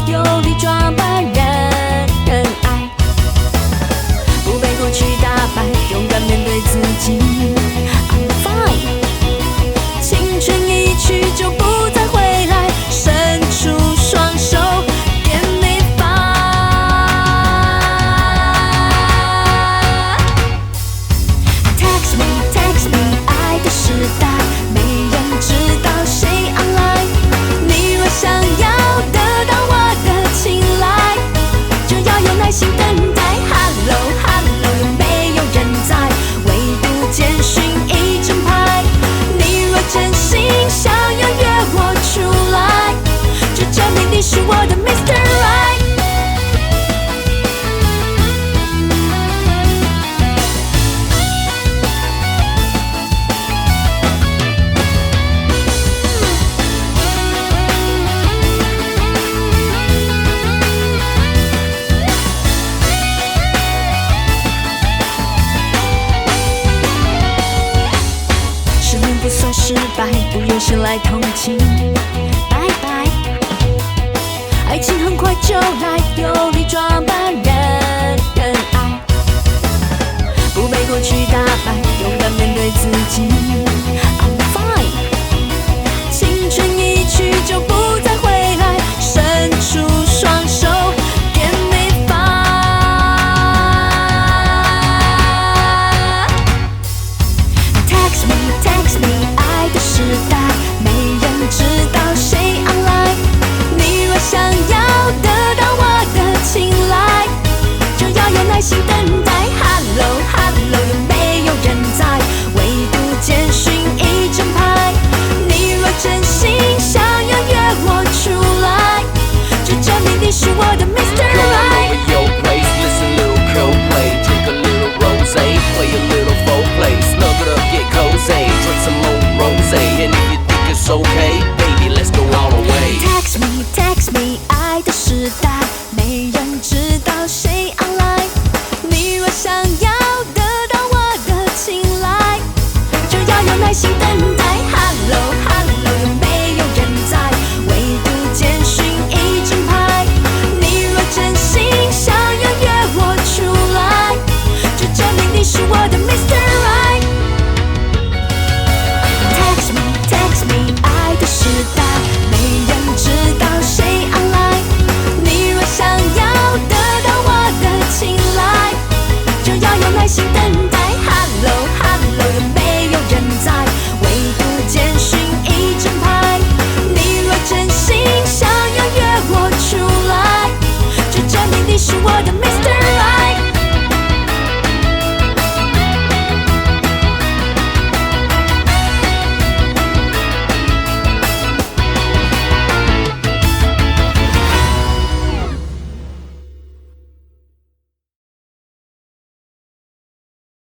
有力装扮人爱，不被过去打败，勇敢面对自己。I'm fine， 青春一去就不再回来，伸出双手 ，Give me five。Text me, text me， 爱的时代，没人知道谁 online。你若想要得到我的青睐，就要有耐心等待。Hello Hello， 有没有人在？唯独简讯一整排。你若真心想要约我出来，就证明你是我的 Mr. Right。失恋不算失败，不用谁来同情。拜拜，爱情很快就来，有力装扮人爱，不被过去打败，勇敢面对自己。I'm fine， 青春一去就不再回来，伸出双手 ，Give me five。Text me, text me， 爱的时代，没人知道谁 online。你若想要得到我的青睐，就要有耐心等待。Hello Hello， 有没有人在？唯独简讯一整排。你若真心想要约我出来，就证明你是我的 Mr.